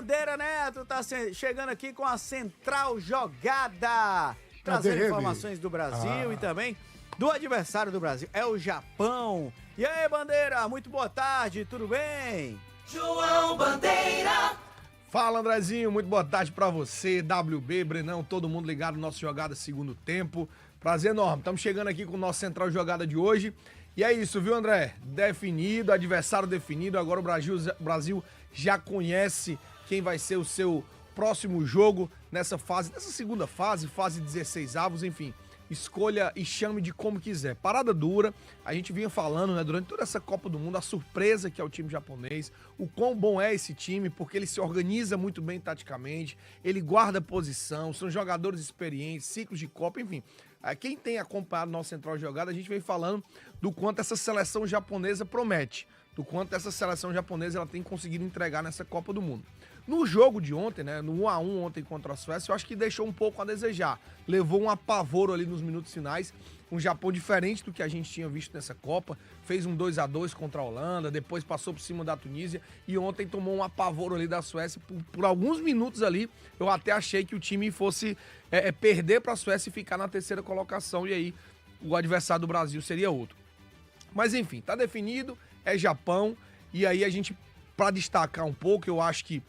Bandeira Neto tá chegando aqui com a Central Jogada, trazendo informações do Brasil e também do adversário do Brasil, é o Japão. E aí, Bandeira, muito boa tarde, tudo bem? João Bandeira. Fala, Andrezinho, muito boa tarde pra você, WB, Brenão, todo mundo ligado no nosso Jogada Segundo Tempo. Prazer enorme, estamos chegando aqui com o nosso Central Jogada de hoje. E é isso, viu, André? Definido, adversário definido, agora o Brasil já conhece quem vai ser o seu próximo jogo nessa segunda fase 16 avos, enfim. Escolha e chame de como quiser. Parada dura, a gente vinha falando, né, durante toda essa Copa do Mundo, a surpresa que é o time japonês, o quão bom é esse time, porque ele se organiza muito bem taticamente, ele guarda posição, são jogadores experientes, ciclos de Copa, enfim. Quem tem acompanhado nosso Central Jogada, a gente vem falando do quanto essa seleção japonesa promete, do quanto essa seleção japonesa ela tem conseguido entregar nessa Copa do Mundo. No jogo de ontem, né, no 1-1 ontem contra a Suécia, eu acho que deixou um pouco a desejar. Levou um apavoro ali nos minutos finais, um Japão diferente do que a gente tinha visto nessa Copa, fez um 2-2 contra a Holanda, depois passou por cima da Tunísia e ontem tomou um apavoro ali da Suécia. Por alguns minutos ali, eu até achei que o time fosse perder para a Suécia e ficar na terceira colocação e aí o adversário do Brasil seria outro. Mas enfim, tá definido, é Japão e aí a gente, para destacar um pouco, eu acho que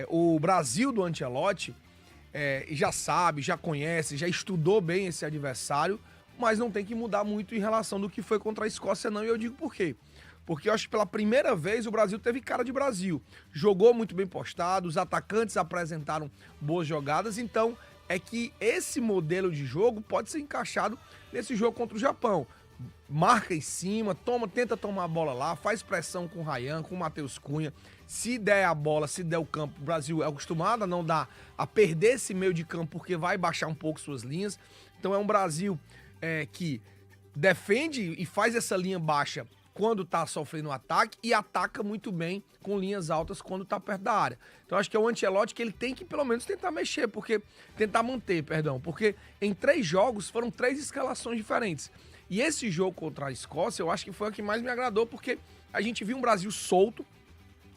o Brasil do Ancelotti já sabe, já conhece, já estudou bem esse adversário, mas não tem que mudar muito em relação do que foi contra a Escócia não, e eu digo por quê. Porque eu acho que pela primeira vez o Brasil teve cara de Brasil, jogou muito bem postado, os atacantes apresentaram boas jogadas, então é que esse modelo de jogo pode ser encaixado nesse jogo contra o Japão. Marca em cima, tenta tomar a bola lá, faz pressão com o Ryan, com o Matheus Cunha. Se der a bola, se der o campo, o Brasil é acostumado a não dar, a perder esse meio de campo porque vai baixar um pouco suas linhas. Então é um Brasil que defende e faz essa linha baixa quando tá sofrendo um ataque e ataca muito bem com linhas altas quando tá perto da área. Então acho que é o Ancelotti que ele tem que pelo menos tentar manter, porque em 3 jogos foram 3 escalações diferentes. E esse jogo contra a Escócia, eu acho que foi o que mais me agradou, porque a gente viu um Brasil solto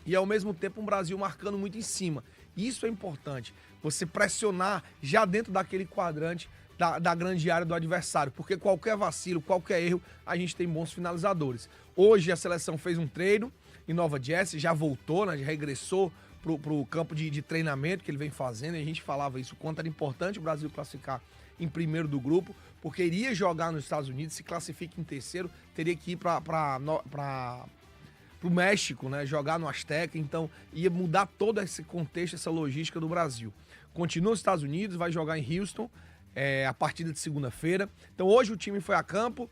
e, ao mesmo tempo, um Brasil marcando muito em cima. Isso é importante, você pressionar já dentro daquele quadrante da grande área do adversário, porque qualquer vacilo, qualquer erro, a gente tem bons finalizadores. Hoje a seleção fez um treino em Nova Jersey, já voltou, né, já regressou pro campo de treinamento que ele vem fazendo, e a gente falava isso, o quanto era importante o Brasil classificar em primeiro do grupo, porque iria jogar nos Estados Unidos, se classifica em terceiro, teria que ir pro México, né, jogar no Azteca, então ia mudar todo esse contexto, essa logística do Brasil. Continua nos Estados Unidos, vai jogar em Houston, a partida de segunda-feira. Então hoje o time foi a campo,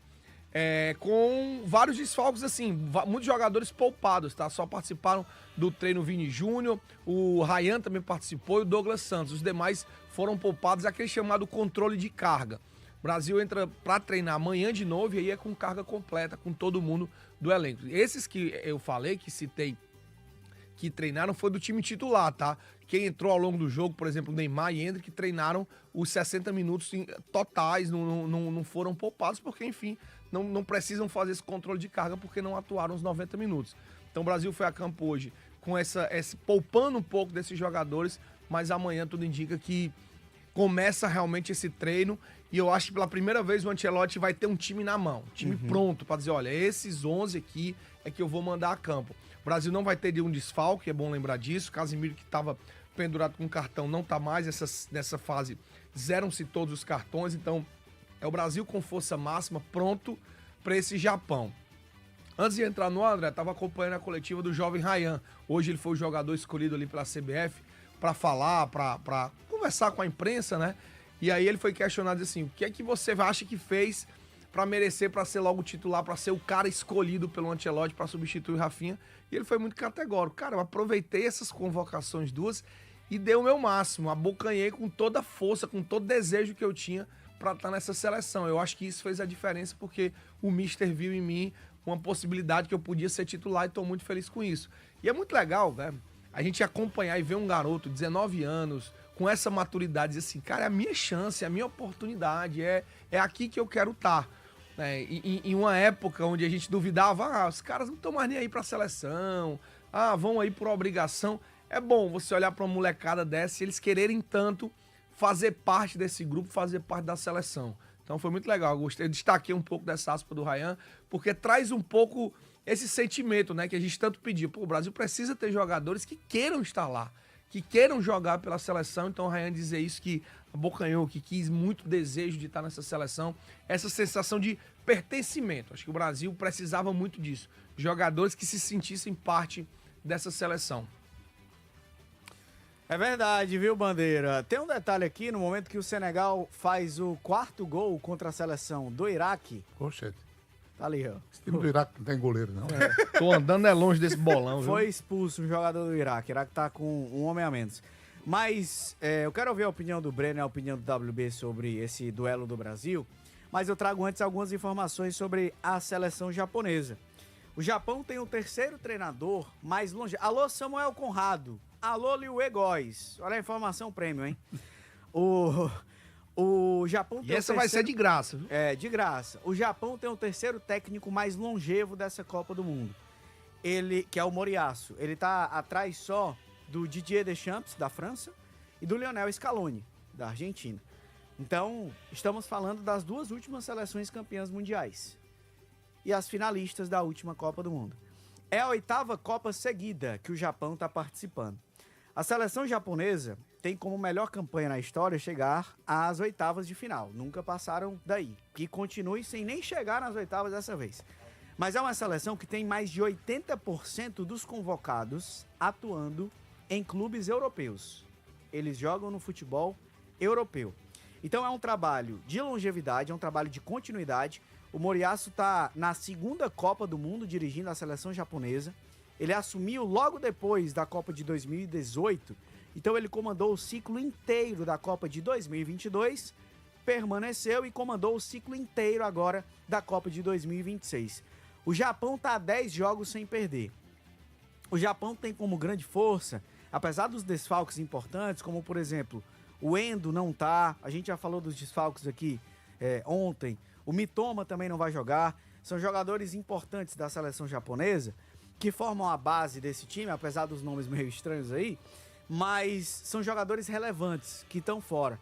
com vários desfalques, assim, muitos jogadores poupados, tá? Só participaram do treino Vini Júnior, o Ryan também participou e o Douglas Santos. Os demais foram poupados, aquele chamado controle de carga. O Brasil entra para treinar amanhã de novo e aí é com carga completa, com todo mundo do elenco. Esses que eu falei, que citei, que treinaram, foi do time titular, tá? Quem entrou ao longo do jogo, por exemplo, Neymar e Endrick, treinaram os 60 minutos totais, não foram poupados, porque, enfim, não precisam fazer esse controle de carga porque não atuaram os 90 minutos. Então o Brasil foi a campo hoje com poupando um pouco desses jogadores, mas amanhã tudo indica que começa realmente esse treino e eu acho que pela primeira vez o Ancelotti vai ter um time na mão, um time pronto para dizer, olha, esses 11 aqui é que eu vou mandar a campo. O Brasil não vai ter nenhum desfalque, é bom lembrar disso. Casemiro, que estava pendurado com cartão, não tá mais. Nessa fase zeram-se todos os cartões, então é o Brasil com força máxima, pronto para esse Japão. Antes de entrar no André, estava acompanhando a coletiva do jovem Ryan. Hoje ele foi o jogador escolhido ali pela CBF para falar, para conversar com a imprensa, né? E aí ele foi questionado assim, o que é que você acha que fez para merecer, para ser logo titular, para ser o cara escolhido pelo Ancelotti para substituir o Rafinha? E ele foi muito categórico. Cara, eu aproveitei essas convocações duas e dei o meu máximo, abocanhei com toda a força, com todo o desejo que eu tinha para estar nessa seleção. Eu acho que isso fez a diferença porque o Mister viu em mim uma possibilidade que eu podia ser titular e estou muito feliz com isso. E é muito legal, velho, a gente acompanhar e ver um garoto de 19 anos com essa maturidade, dizer assim, cara, é a minha chance, é a minha oportunidade, é aqui que eu quero estar. Em uma época onde a gente duvidava, os caras não estão mais nem aí pra seleção, vão aí por obrigação. é bom você olhar para uma molecada dessa e eles quererem tanto fazer parte desse grupo, fazer parte da seleção. Então foi muito legal, eu gostei, eu destaquei um pouco dessa aspa do Ryan, porque traz um pouco esse sentimento, né, que a gente tanto pediu. Pô, o Brasil precisa ter jogadores que queiram estar lá, que queiram jogar pela seleção. Então o Ryan dizer isso, que abocanhou, que quis muito desejo de estar nessa seleção, essa sensação de pertencimento. Acho que o Brasil precisava muito disso, jogadores que se sentissem parte dessa seleção. É verdade, viu, Bandeira? Tem um detalhe aqui, no momento que o Senegal faz o 4º gol contra a seleção do Iraque. Poxa, Tá ali, ó. esse time do Iraque não tem goleiro, não. Tô andando longe desse bolão, viu? Foi expulso um jogador do Iraque. O Iraque tá com um homem a menos. Mas eu quero ouvir a opinião do Breno e a opinião do WB sobre esse duelo do Brasil. Mas eu trago antes algumas informações sobre a seleção japonesa. O Japão tem o 3º treinador mais longe. Alô, Samuel Conrado. Alô, Liu Góes. Olha a informação prêmio, hein? O Japão tem E essa vai ser de graça, viu? É, de graça. O Japão tem o 3º técnico mais longevo dessa Copa do Mundo. Ele, que é o Moriyasu. Ele tá atrás só do Didier Deschamps, da França, e do Lionel Scaloni, da Argentina. Então, estamos falando das 2 últimas seleções campeãs mundiais. E as finalistas da última Copa do Mundo. É a 8ª Copa seguida que o Japão está participando. A seleção japonesa tem como melhor campanha na história chegar às 8ª de final. Nunca passaram daí. Que continue sem nem chegar nas 8ª dessa vez. Mas é uma seleção que tem mais de 80% dos convocados atuando em clubes europeus. Eles jogam no futebol europeu. Então é um trabalho de longevidade, é um trabalho de continuidade. O Moriyasu está na 2ª Copa do Mundo dirigindo a seleção japonesa. Ele assumiu logo depois da Copa de 2018, então ele comandou o ciclo inteiro da Copa de 2022, permaneceu e comandou o ciclo inteiro agora da Copa de 2026. O Japão está a 10 jogos sem perder. O Japão tem como grande força, apesar dos desfalques importantes, como por exemplo, o Endo não tá, a gente já falou dos desfalques aqui ontem, o Mitoma também não vai jogar, são jogadores importantes da seleção japonesa, que formam a base desse time, apesar dos nomes meio estranhos aí, mas são jogadores relevantes que estão fora.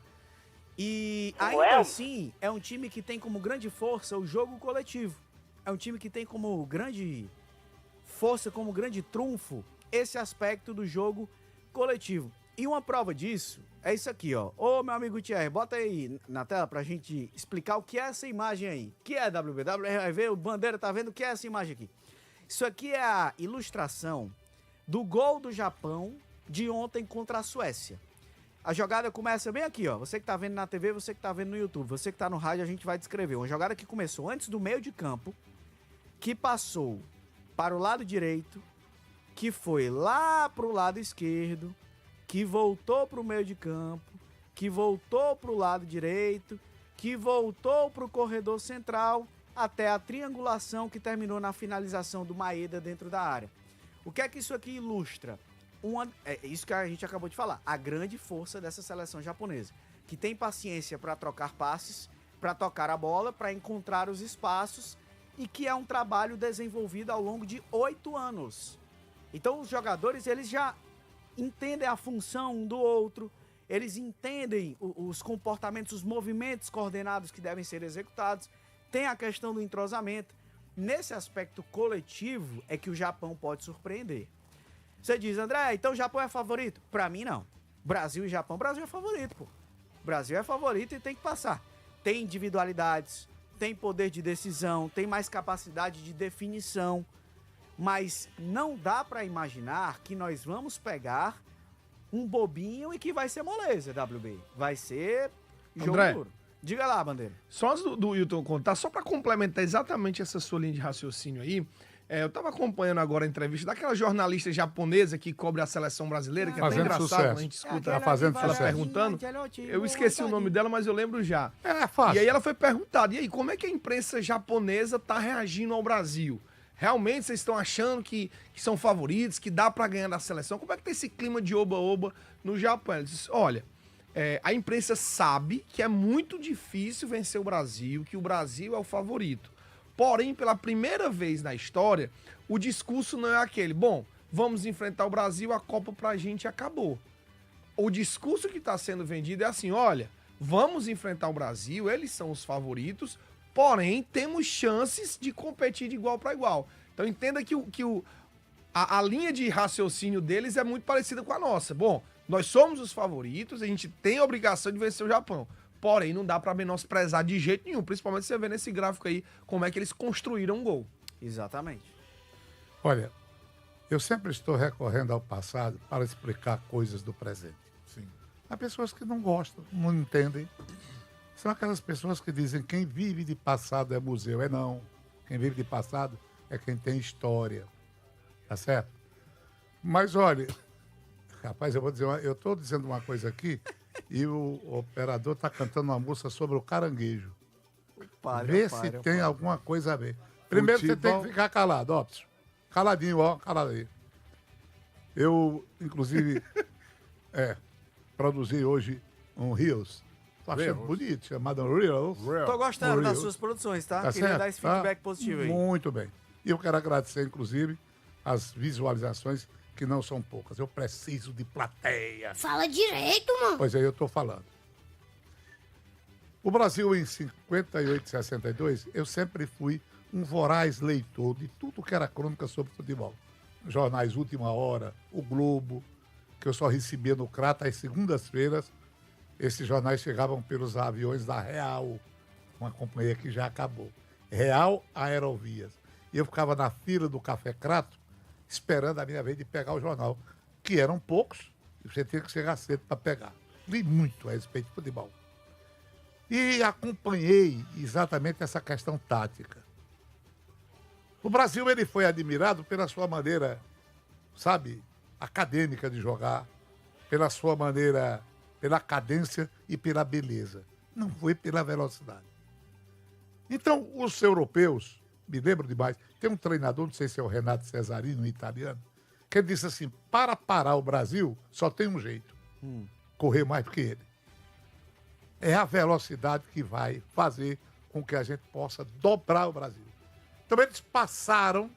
E ainda assim, é um time que tem como grande força o jogo coletivo. É um time que tem como grande força, como grande trunfo, esse aspecto do jogo coletivo. E uma prova disso é isso aqui, ó. Ô, meu amigo Thierry, bota aí na tela pra gente explicar o que é essa imagem aí. O que é WBW? Vai ver, o Bandeira tá vendo o que é essa imagem aqui. Isso aqui é a ilustração do gol do Japão de ontem contra a Suécia. A jogada começa bem aqui, ó. Você que tá vendo na TV, você que tá vendo no YouTube, você que tá no rádio, a gente vai descrever. Uma jogada que começou antes do meio de campo, que passou para o lado direito, que foi lá pro lado esquerdo, que voltou pro meio de campo, que voltou pro lado direito, que voltou pro corredor central, até a triangulação que terminou na finalização do Maeda dentro da área. O que é que isso aqui ilustra? É isso que a gente acabou de falar, a grande força dessa seleção japonesa, que tem paciência para trocar passes, para tocar a bola, para encontrar os espaços, e que é um trabalho desenvolvido ao longo de 8 anos. Então os jogadores, eles já entendem a função um do outro, eles entendem os comportamentos, os movimentos coordenados que devem ser executados. Tem a questão do entrosamento. Nesse aspecto coletivo é que o Japão pode surpreender. Você diz, André, então o Japão é favorito? Pra mim, não. Brasil e Japão, Brasil é favorito, pô. Brasil é favorito e tem que passar. Tem individualidades, tem poder de decisão, tem mais capacidade de definição. Mas não dá pra imaginar que nós vamos pegar um bobinho e que vai ser moleza, WB. Vai ser jogo André, duro. Diga lá, Bandeira. Só antes do Wilton contar, só para complementar exatamente essa sua linha de raciocínio aí, eu tava acompanhando agora a entrevista daquela jornalista japonesa que cobre a seleção brasileira, que é até Fazendo engraçado sucesso. quando a gente escuta Tá fazendo ela sucesso. perguntando. Eu esqueci o nome dela, mas eu lembro já. É fácil. E aí ela foi perguntada, e aí, como é que a imprensa japonesa tá reagindo ao Brasil? Realmente vocês estão achando que são favoritos, que dá para ganhar da seleção? Como é que tá esse clima de oba-oba no Japão? Ela disse, olha, a imprensa sabe que é muito difícil vencer o Brasil, que o Brasil é o favorito. Porém, pela primeira vez na história, o discurso não é aquele. Bom, vamos enfrentar o Brasil, a Copa pra gente acabou. O discurso que está sendo vendido é assim, olha, vamos enfrentar o Brasil, eles são os favoritos, porém temos chances de competir de igual para igual. Então entenda que a linha de raciocínio deles é muito parecida com a nossa. Bom, nós somos os favoritos, a gente tem a obrigação de vencer o Japão. Porém, não dá para menosprezar de jeito nenhum, principalmente você vê nesse gráfico aí como é que eles construíram um gol. Exatamente. Olha, eu sempre estou recorrendo ao passado para explicar coisas do presente. Sim. Há pessoas que não gostam, não entendem. São aquelas pessoas que dizem que quem vive de passado é museu. É não. Quem vive de passado é quem tem história. Tá certo? Mas olha, rapaz, eu estou dizendo uma coisa aqui e o operador está cantando uma música sobre o caranguejo. Vê se tem alguma coisa a ver. Primeiro você tem que ficar calado, ó. Caladinho, ó, caladinho. Eu, inclusive, produzi hoje um Reels. Tô achando bonito, chamado Reels. Tô gostando das suas produções, tá? Queria certo? dar esse feedback positivo aí. Muito bem. E eu quero agradecer, inclusive, as visualizações, que não são poucas. Eu preciso de plateia. Fala direito, mano. Pois é, eu tô falando. O Brasil, em 58 e 62, eu sempre fui um voraz leitor de tudo que era crônica sobre futebol. Jornais Última Hora, o Globo, que eu só recebia no Crata às segundas-feiras. Esses jornais chegavam pelos aviões da Real, uma companhia que já acabou. Real Aerovias. E eu ficava na fila do Café Crato, esperando a minha vez de pegar o jornal, que eram poucos, e você tinha que chegar cedo para pegar. Li muito a respeito de futebol. E acompanhei exatamente essa questão tática. O Brasil, ele foi admirado pela sua maneira, sabe, acadêmica de jogar, pela sua maneira, pela cadência e pela beleza. Não foi pela velocidade. Então, os europeus, me lembro demais, tem um treinador, não sei se é o Renato Cesarini, um italiano, que ele disse assim, para parar o Brasil, só tem um jeito, correr mais do que ele. É a velocidade que vai fazer com que a gente possa dobrar o Brasil. Então eles passaram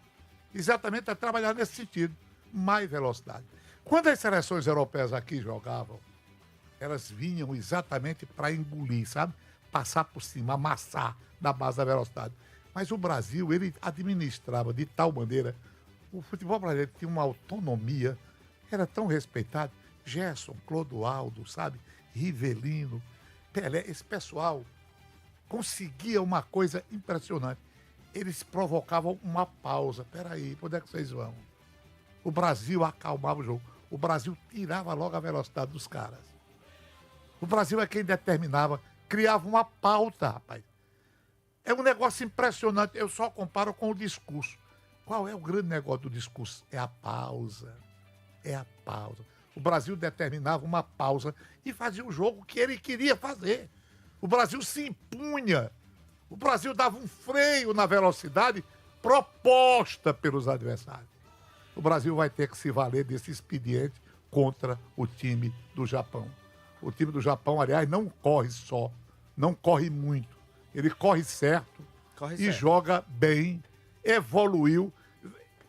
exatamente a trabalhar nesse sentido, mais velocidade. Quando as seleções europeias aqui jogavam, elas vinham exatamente para engolir, sabe? Passar por cima, amassar na base da velocidade. Mas o Brasil, ele administrava de tal maneira, o futebol brasileiro tinha uma autonomia, era tão respeitado. Gerson, Clodoaldo, sabe? Rivelino, Pelé, esse pessoal conseguia uma coisa impressionante. Eles provocavam uma pausa. Peraí, para onde é que vocês vão? O Brasil acalmava o jogo. O Brasil tirava logo a velocidade dos caras. O Brasil é quem determinava, criava uma pauta, rapaz. É um negócio impressionante. Eu só comparo com o discurso. Qual é o grande negócio do discurso? É a pausa. É a pausa. O Brasil determinava uma pausa e fazia o jogo que ele queria fazer. O Brasil se impunha. O Brasil dava um freio na velocidade proposta pelos adversários. O Brasil vai ter que se valer desse expediente contra o time do Japão. O time do Japão, aliás, não corre só, não corre muito. Ele corre certo e joga bem, evoluiu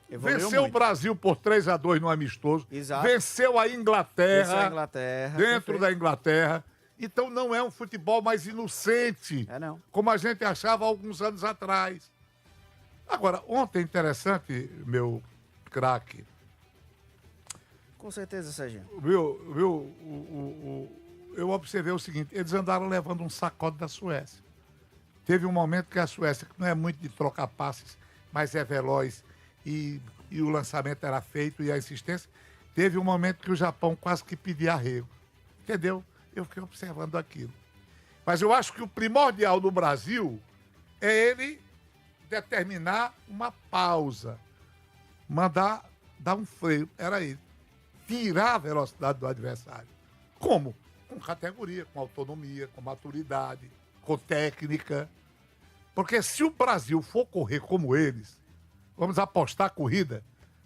venceu muito. O Brasil por 3-2 no amistoso. Exato. Venceu a Inglaterra. Inglaterra. Dentro da Inglaterra. Então não é um futebol mais inocente. Não. Como a gente achava há alguns anos atrás. Agora, ontem, interessante, meu craque. Com certeza, Serginho. Eu observei o seguinte, eles andaram levando um sacode da Suécia. Teve um momento que a Suécia, que não é muito de trocar passes, mas é veloz, e o lançamento era feito e a insistência, teve um momento que o Japão quase que pedia arrego. Entendeu? Eu fiquei observando aquilo. Mas eu acho que o primordial do Brasil é ele determinar uma pausa, mandar dar um freio, era ele. Tirar a velocidade do adversário. Como? Com categoria, com autonomia, com maturidade, com técnica. Porque se o Brasil for correr como eles, vamos apostar a corrida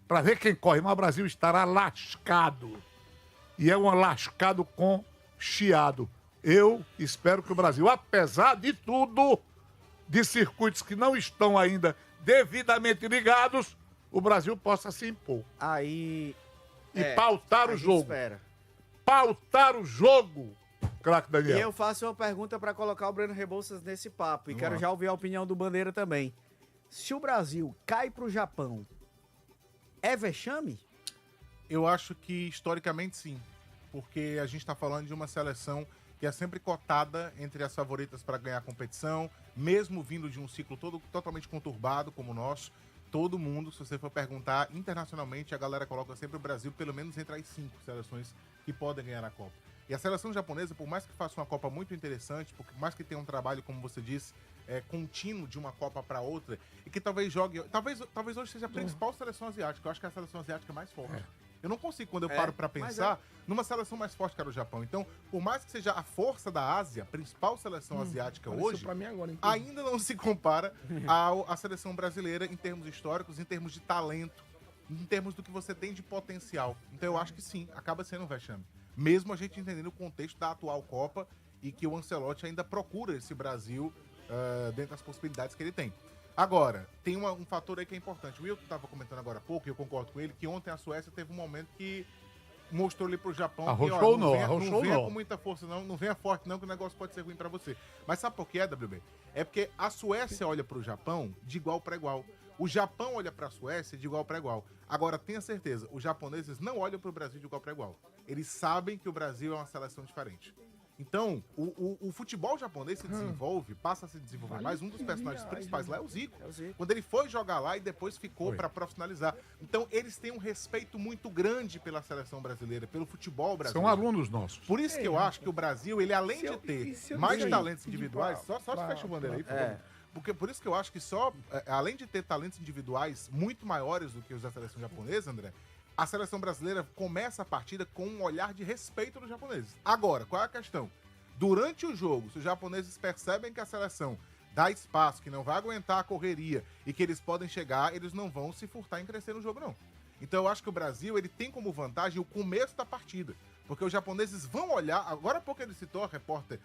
para ver quem corre, mas o Brasil estará lascado. E é um lascado com chiado. Eu espero que o Brasil, apesar de tudo, de circuitos que não estão ainda devidamente ligados, o Brasil possa se impor. Aí. E pautar a o gente jogo. espera. Pautar o jogo, craque E Daniel. eu faço uma pergunta para colocar o Breno Rebouças nesse papo. E Vamos quero lá. já ouvir a opinião do Bandeira também. Se o Brasil cai pro Japão, é vexame? Eu acho que historicamente sim, porque a gente está falando de uma seleção que é sempre cotada entre as favoritas para ganhar a competição, mesmo vindo de um ciclo totalmente conturbado como o nosso. Todo mundo, se você for perguntar internacionalmente, a galera coloca sempre o Brasil pelo menos entre as 5 seleções que podem ganhar a Copa. E a seleção japonesa, por mais que faça uma Copa muito interessante, por mais que tenha um trabalho, como você disse, contínuo de uma Copa para outra, e que talvez jogue... Talvez hoje seja a principal seleção asiática. Eu acho que é a seleção asiática mais forte. Eu não consigo, quando eu paro para pensar, numa seleção mais forte que era o Japão. Então, por mais que seja a força da Ásia, a principal seleção asiática hoje, Pra mim agora, ainda não se compara à seleção brasileira em termos históricos, em termos de talento, em termos do que você tem de potencial. Então eu acho que sim, acaba sendo um vexame. Mesmo a gente entendendo o contexto da atual Copa e que o Ancelotti ainda procura esse Brasil dentro das possibilidades que ele tem. Agora, tem um fator aí que é importante. O Wilton estava comentando agora há pouco, e eu concordo com ele, que ontem a Suécia teve um momento que mostrou ali pro Japão Arrochou que, não, venha, arrochou não venha não. com muita força não venha forte não, que o negócio pode ser ruim pra você. Mas sabe por que é, WB? É porque a Suécia olha pro Japão de igual para igual. O Japão olha pra Suécia de igual para igual. Agora, tenha certeza, os japoneses não olham pro Brasil de igual para igual. Eles sabem que o Brasil é uma seleção diferente. Então, o futebol japonês se desenvolve, passa a se desenvolver mais. Um dos personagens principais lá é o Zico. Quando ele foi jogar lá e depois ficou para profissionalizar. Então, eles têm um respeito muito grande pela seleção brasileira, pelo futebol brasileiro. São alunos nossos. Por isso que eu acho que o Brasil, ele além de ter mais talentos individuais, só fecha o bandeira aí, por favor. Porque por isso que eu acho que além de ter talentos individuais muito maiores do que os da seleção japonesa, André, a seleção brasileira começa a partida com um olhar de respeito dos japoneses. Agora, qual é a questão? Durante o jogo, se os japoneses percebem que a seleção dá espaço, que não vai aguentar a correria e que eles podem chegar, eles não vão se furtar em crescer no jogo, não. Então eu acho que o Brasil, ele tem como vantagem o começo da partida. Porque os japoneses vão olhar... Agora há pouco ele citou a repórter,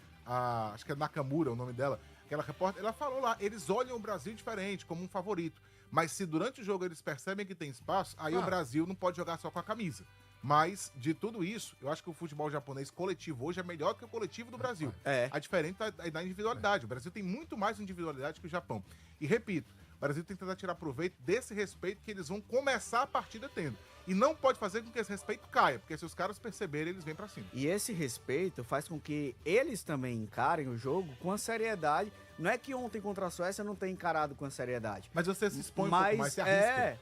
acho que é Nakamura o nome dela, aquela repórter, ela falou lá, eles olham o Brasil diferente, como um favorito. Mas se durante o jogo eles percebem que tem espaço, aí o Brasil não pode jogar só com a camisa. Mas, de tudo isso, eu acho que o futebol japonês coletivo hoje é melhor do que o coletivo do Brasil. A diferença é da individualidade. O Brasil tem muito mais individualidade que o Japão. E repito, o Brasil tem que tentar tirar proveito desse respeito que eles vão começar a partida tendo. E não pode fazer com que esse respeito caia, porque se os caras perceberem, eles vêm pra cima. E esse respeito faz com que eles também encarem o jogo com a seriedade. Não é que ontem contra a Suécia não tenha encarado com a seriedade. Mas você se expõe um pouco mais, se arrisca.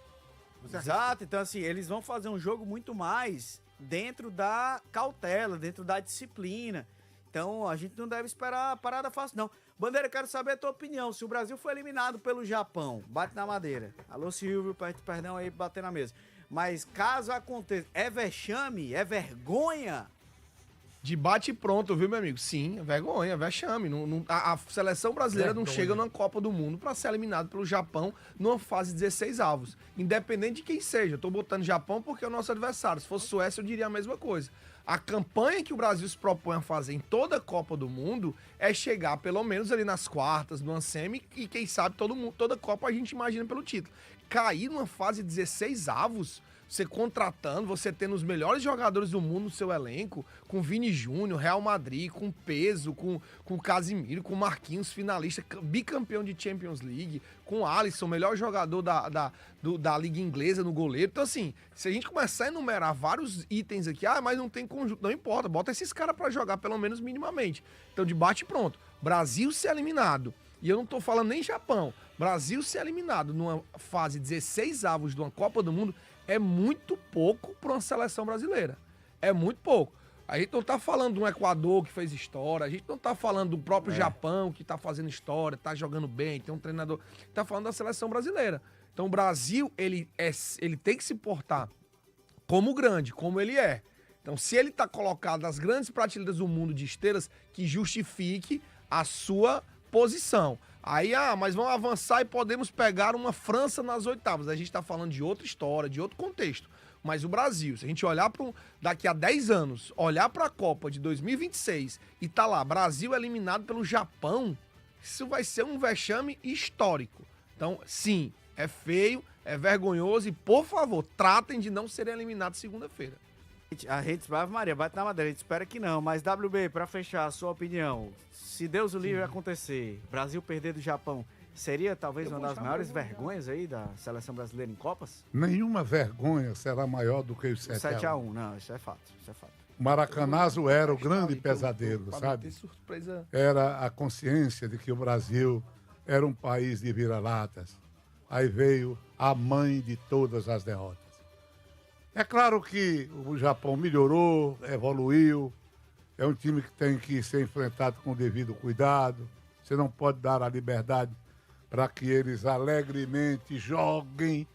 Exato, então assim, eles vão fazer um jogo muito mais dentro da cautela, dentro da disciplina. Então a gente não deve esperar a parada fácil, não. Bandeira, quero saber a tua opinião. Se o Brasil foi eliminado pelo Japão, bate na madeira. Alô, Silvio, perdão aí, bater na mesa. Mas caso aconteça, é vexame? É vergonha? De bate pronto, viu, meu amigo? Sim, é vergonha, é vexame. A seleção brasileira não chega numa Copa do Mundo para ser eliminado pelo Japão numa fase de 16 avos. Independente de quem seja. Eu tô botando Japão porque é o nosso adversário. Se fosse Suécia, eu diria a mesma coisa. A campanha que o Brasil se propõe a fazer em toda a Copa do Mundo é chegar pelo menos ali nas quartas, numa semi, e quem sabe toda Copa a gente imagina pelo título. Cair numa fase de 16 avos, você contratando, você tendo os melhores jogadores do mundo no seu elenco, com Vini Júnior, Real Madrid, com Peso, com Casimiro, com Marquinhos, finalista, bicampeão de Champions League, com Alisson, melhor jogador da Liga Inglesa no goleiro. Então, assim, se a gente começar a enumerar vários itens aqui, mas não tem conjunto, não importa, bota esses caras pra jogar pelo menos minimamente. Então, de bate pronto. Brasil ser eliminado. E eu não tô falando nem Japão. Brasil ser eliminado numa fase 16 avos de uma Copa do Mundo é muito pouco para uma seleção brasileira. É muito pouco. A gente não tá falando de um Equador que fez história, a gente não tá falando do próprio Japão que tá fazendo história, tá jogando bem, tem um treinador. Tá falando da seleção brasileira. Então o Brasil, ele tem que se portar como grande, como ele é. Então se ele tá colocado nas grandes prateleiras do mundo de esteiras, que justifique a sua posição. Aí, mas vamos avançar e podemos pegar uma França nas oitavas. A gente tá falando de outra história, de outro contexto. Mas o Brasil, se a gente olhar para daqui a 10 anos, olhar para a Copa de 2026 e tá lá, Brasil eliminado pelo Japão, isso vai ser um vexame histórico. Então, sim, é feio, é vergonhoso e, por favor, tratem de não serem eliminados segunda-feira. A gente, Ave Maria, bate na madeira, a gente espera que não. Mas, WB, pra fechar, a sua opinião, se Deus o livre acontecer, Brasil perder do Japão, seria talvez uma das maiores vergonhas aí da seleção brasileira em Copas? Nenhuma vergonha será maior do que o 7-1, não, isso é fato, isso é fato. O Maracanazo era o grande pesadelo, sabe? Era a consciência de que o Brasil era um país de vira-latas. Aí veio a mãe de todas as derrotas. É claro que o Japão melhorou, evoluiu, é um time que tem que ser enfrentado com o devido cuidado. Você não pode dar a liberdade para que eles alegremente joguem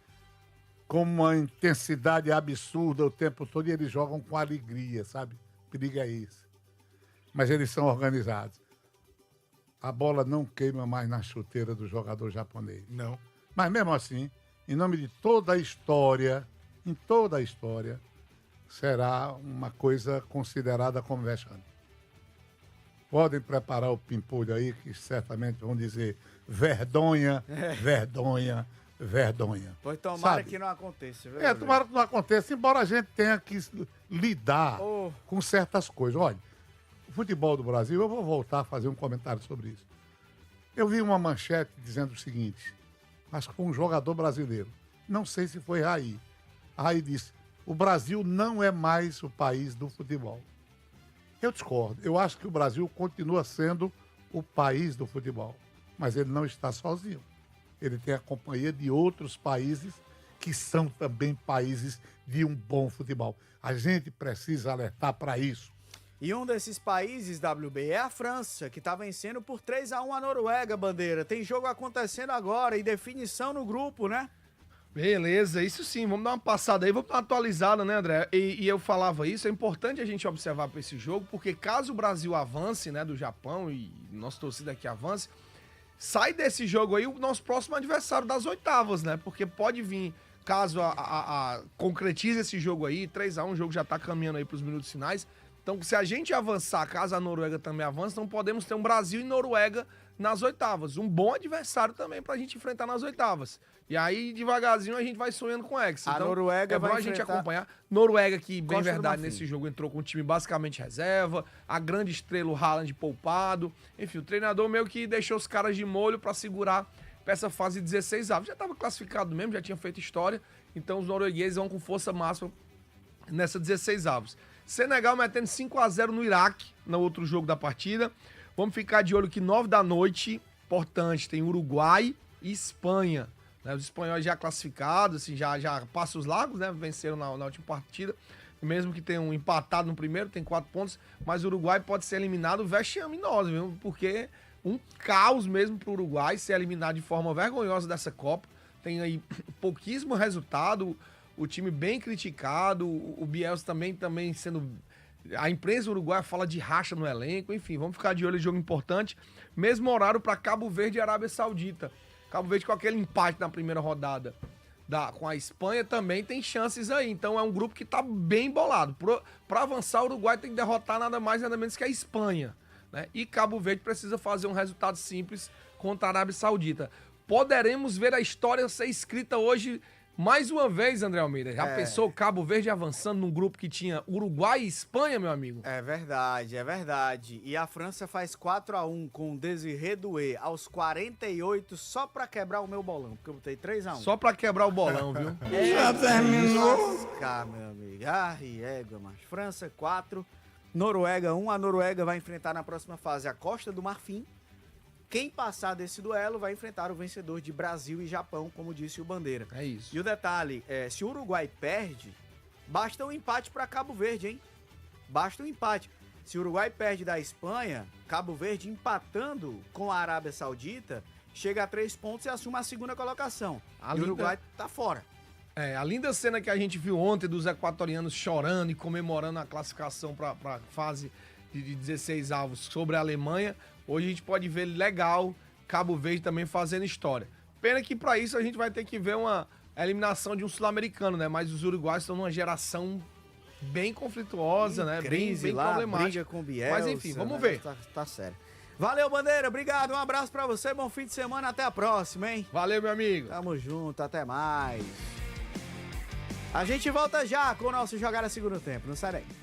com uma intensidade absurda o tempo todo e eles jogam com alegria, sabe? O perigo é isso. Mas eles são organizados. A bola não queima mais na chuteira do jogador japonês. Não. Mas mesmo assim, em nome de toda a história, em toda a história, será uma coisa considerada como vexame. Podem preparar o pimpolho aí, que certamente vão dizer verdonha, verdonha, verdonha. Pois tomara Sabe? Que não aconteça. Viu, Tomara que não aconteça, embora a gente tenha que lidar com certas coisas. Olha, o futebol do Brasil, eu vou voltar a fazer um comentário sobre isso. Eu vi uma manchete dizendo o seguinte, acho que foi um jogador brasileiro, não sei se foi Raí. A Raí disse, o Brasil não é mais o país do futebol. Eu discordo. Eu acho que o Brasil continua sendo o país do futebol, mas ele não está sozinho. Ele tem a companhia de outros países que são também países de um bom futebol. A gente precisa alertar para isso. E um desses países, WB, é a França, que está vencendo por 3-1 a Noruega, Bandeira. Tem jogo acontecendo agora e definição no grupo, né? Beleza, isso sim, vamos dar uma passada aí, vamos dar uma atualizada, né, André? E eu falava isso, é importante a gente observar para esse jogo, porque caso o Brasil avance, né, do Japão e nossa torcida aqui avance, sai desse jogo aí o nosso próximo adversário das oitavas, né? Porque pode vir, caso concretize esse jogo aí, 3-1, o jogo já tá caminhando aí pros minutos finais. Então, se a gente avançar, caso a Noruega também avance, não podemos ter um Brasil e Noruega nas oitavas. Um bom adversário também pra gente enfrentar nas oitavas. E aí, devagarzinho, a gente vai sonhando com o Hexa. Então, Noruega é bom vai a gente enfrentar... acompanhar. Noruega, que, bem Costa verdade, nesse jogo entrou com um time basicamente reserva. A grande estrela, o Haaland, poupado. Enfim, o treinador meio que deixou os caras de molho pra segurar pra essa fase de 16 avos. Já tava classificado mesmo, já tinha feito história. Então, os noruegueses vão com força máxima nessa 16 avos. Senegal metendo 5-0 no Iraque, no outro jogo da partida. Vamos ficar de olho que 9 da noite, importante, tem Uruguai e Espanha. Né? Os espanhóis já classificados, assim, já passam os largos, né? Venceram na última partida. Mesmo que tenham empatado no primeiro, tem 4 pontos. Mas o Uruguai pode ser eliminado vexaminoso, viu? Porque um caos mesmo pro Uruguai ser eliminado de forma vergonhosa dessa Copa. Tem aí pouquíssimo resultado. O time bem criticado, o Bielsa também sendo... A imprensa uruguaia fala de racha no elenco, enfim, vamos ficar de olho em jogo importante. Mesmo horário para Cabo Verde e Arábia Saudita. Cabo Verde com aquele empate na primeira rodada com a Espanha também tem chances aí. Então é um grupo que tá bem bolado. Para avançar, o Uruguai tem que derrotar nada mais nada menos que a Espanha. Né? E Cabo Verde precisa fazer um resultado simples contra a Arábia Saudita. Poderemos ver a história ser escrita hoje... Mais uma vez, André Almeida, já pensou Cabo Verde avançando num grupo que tinha Uruguai e Espanha, meu amigo? É verdade, é verdade. E a França faz 4-1 com o Desiré Doué aos 48 só pra quebrar o meu bolão, porque eu botei 3-1. Só pra quebrar o bolão, viu? Já terminou? Lascar, meu amigo. Ai, égua, macho. França 4, Noruega 1. A Noruega vai enfrentar na próxima fase a Costa do Marfim. Quem passar desse duelo vai enfrentar o vencedor de Brasil e Japão, como disse o Bandeira. É isso. E o detalhe, se o Uruguai perde, basta um empate para Cabo Verde, hein? Basta um empate. Se o Uruguai perde da Espanha, Cabo Verde empatando com a Arábia Saudita, chega a 3 pontos e assume a segunda colocação. E o Uruguai tá fora. A linda cena que a gente viu ontem dos equatorianos chorando e comemorando a classificação para a fase de 16 avos sobre a Alemanha. Hoje a gente pode ver legal Cabo Verde também fazendo história. Pena que para isso a gente vai ter que ver uma eliminação de um sul-americano, né? Mas os uruguaios estão numa geração bem conflituosa, né? Bem lá, problemática. briga com o Bielsa, mas enfim, vamos ver. Tá sério. Valeu, Bandeira. Obrigado. Um abraço pra você. Bom fim de semana. Até a próxima, hein? Valeu, meu amigo. Tamo junto. Até mais. A gente volta já com o nosso Jogar a Segundo Tempo. Não sai daí.